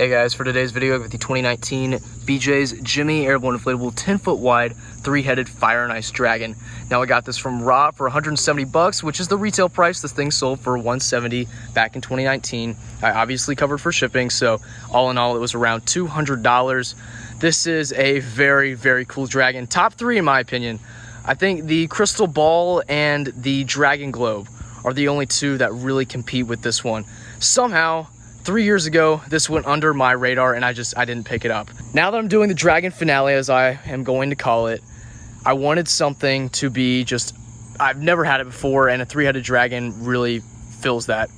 Hey guys, for today's video, I've got the 2019 BJ's Gemmy Airborne Inflatable 10-foot wide, 3-headed fire and ice dragon. Now I got this from Rob for 170 bucks, which is the retail price. This thing sold for 170 back in 2019. I obviously covered for shipping, so all in all, it was around $200. This is a very, very cool dragon. Top 3 in my opinion. I think the Crystal Ball and the Dragon Globe are the only 2 that really compete with this one. Somehow, 3 years ago, this went under my radar and I didn't pick it up. Now that I'm doing the Dragon Finale, as I am going to call it, I wanted something to be I've never had it before, and a 3-headed dragon really fills that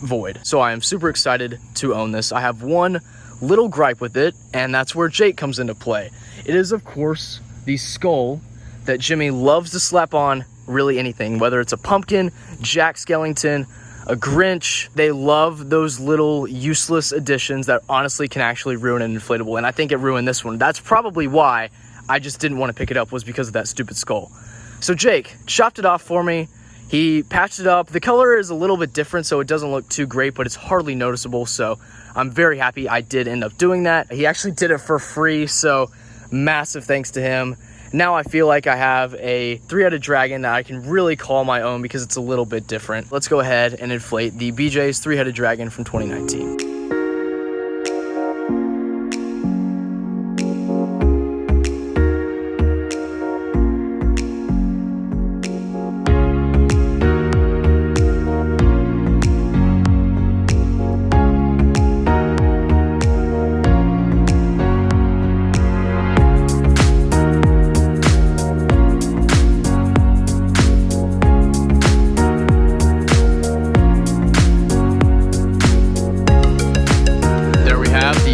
void. So I am super excited to own this. I have one little gripe with it, and that's where Jake comes into play. It is, of course, the skull that Gemmy loves to slap on really anything, whether it's a pumpkin, Jack Skellington, a Grinch. They love those little useless additions that honestly can actually ruin an inflatable, and I think it ruined this one. That's probably why I just didn't want to pick it up, was because of that stupid skull. So Jake chopped it off for me. He patched it up. The color is a little bit different, so it doesn't look too great, but it's hardly noticeable, so I'm very happy I did end up doing that. He actually did it for free, so massive thanks to him. Now I feel like I have a 3-headed dragon that I can really call my own because it's a little bit different. Let's go ahead and inflate the BJ's 3-headed dragon from 2019.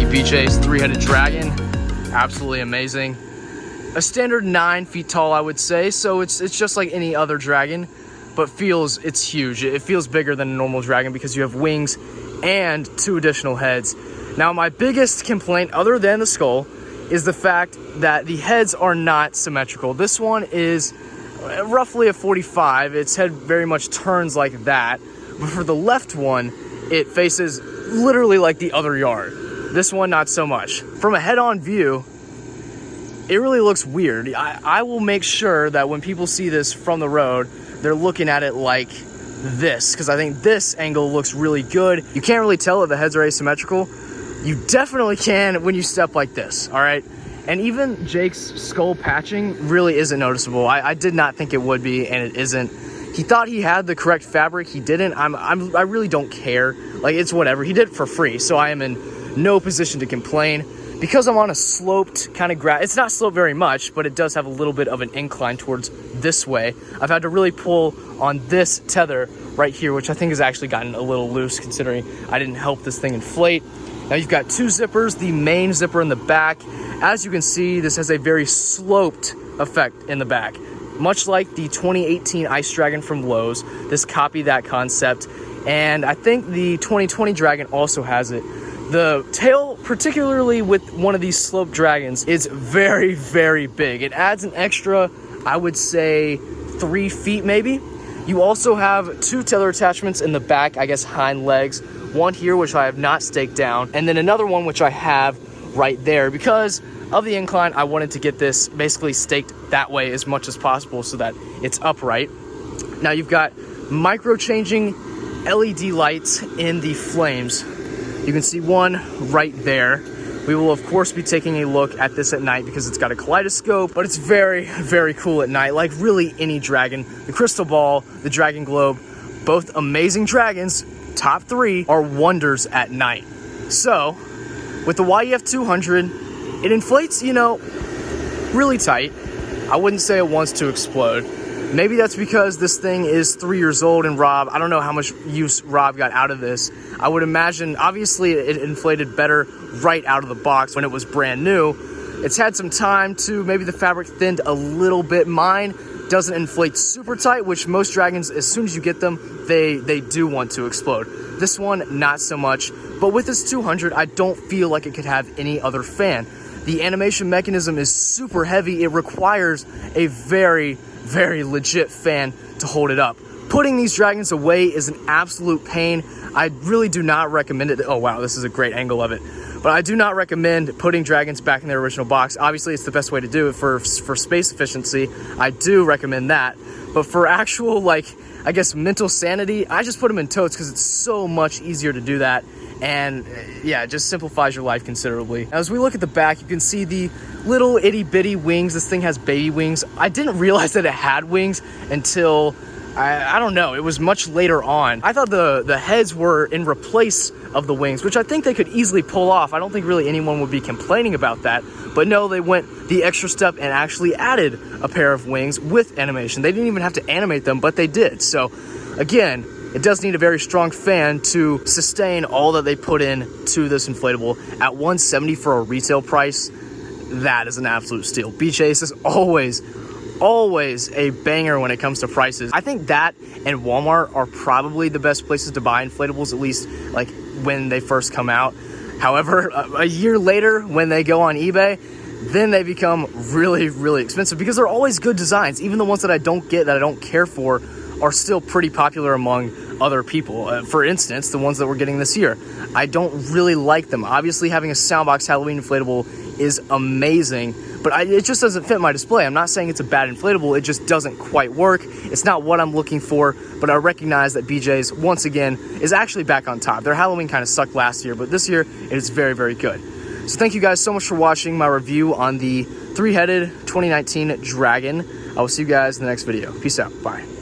BJ's 3-headed dragon, absolutely amazing. A standard 9 feet tall, I would say, so it's just like any other dragon, but it's huge. It feels bigger than a normal dragon because you have wings and 2 additional heads. Now my biggest complaint, other than the skull, is the fact that the heads are not symmetrical. This one is roughly a 45. Its head very much turns like that, but for the left one, it faces literally like the other yard. This one, not so much. From a head-on view, it really looks weird. I will make sure that when people see this from the road, they're looking at it like this, because I think this angle looks really good. You can't really tell if the heads are asymmetrical. You definitely can when you step like this, all right? And even Jake's skull patching really isn't noticeable. I did not think it would be, and it isn't. He thought he had the correct fabric. He didn't. I really don't care. Like, it's whatever. He did it for free, so I am in no position to complain. Because I'm on a sloped kind of grass, it's not sloped very much, but it does have a little bit of an incline towards this way. I've had to really pull on this tether right here, which I think has actually gotten a little loose considering I didn't help this thing inflate. Now you've got 2 zippers, the main zipper in the back. As you can see, this has a very sloped effect in the back. Much like the 2018 Ice Dragon from Lowe's, this copied that concept, and I think the 2020 Dragon also has it. The tail, particularly with one of these sloped dragons, is very, very big. It adds an extra, I would say, 3 feet maybe. You also have 2 tether attachments in the back, I guess hind legs. One here, which I have not staked down, and then another one, which I have right there. Because of the incline, I wanted to get this basically staked that way as much as possible so that it's upright. Now you've got micro-changing LED lights in the flames. You can see one right there. We will, of course, be taking a look at this at night because it's got a kaleidoscope, but it's very, very cool at night, like really any dragon. The Crystal Ball, the Dragon Globe, both amazing dragons, top 3, are wonders at night. So, with the YEF 200, it inflates, really tight. I wouldn't say it wants to explode. Maybe that's because this thing is 3 years old, and I don't know how much use Rob got out of this. I would imagine, obviously, it inflated better right out of the box when it was brand new. It's had some time to, maybe the fabric thinned a little bit. Mine doesn't inflate super tight, which most dragons, as soon as you get them, they do want to explode. This one, not so much. But with this 200, I don't feel like it could have any other fan. The animation mechanism is super heavy. It requires a very, very legit fan to hold it up. Putting these dragons away is an absolute pain. I really do not recommend it. Oh wow, this is a great angle of it. But I do not recommend putting dragons back in their original box. Obviously, it's the best way to do it for space efficiency. I do recommend that. But for actual, like, I guess mental sanity, I just put them in totes because it's so much easier to do that. And yeah, it just simplifies your life considerably. Now, as we look at the back, you can see the little itty bitty wings. This thing has baby wings. I didn't realize that it had wings until, I don't know, it was much later on. I thought the heads were in replace of the wings, which I think they could easily pull off. I don't think really anyone would be complaining about that. But no, they went the extra step and actually added a pair of wings with animation. They didn't even have to animate them, but they did. So again, it does need a very strong fan to sustain all that they put in to this inflatable. At $170 for a retail price, that is an absolute steal. Beach Ace is always a banger when it comes to prices. I think that and Walmart are probably the best places to buy inflatables, at least like when they first come out. However, a year later when they go on eBay, then they become really, really expensive because they're always good designs. Even the ones that I don't get, that I don't care for, are still pretty popular among other people. For instance, the ones that we're getting this year, I don't really like them. Obviously, having a Soundbox Halloween inflatable is amazing, but it just doesn't fit my display. I'm not saying it's a bad inflatable, it just doesn't quite work. It's not what I'm looking for, but I recognize that BJ's, once again, is actually back on top. Their Halloween kind of sucked last year, but this year, it is very, very good. So thank you guys so much for watching my review on the three-headed 2019 Dragon. I will see you guys in the next video. Peace out. Bye.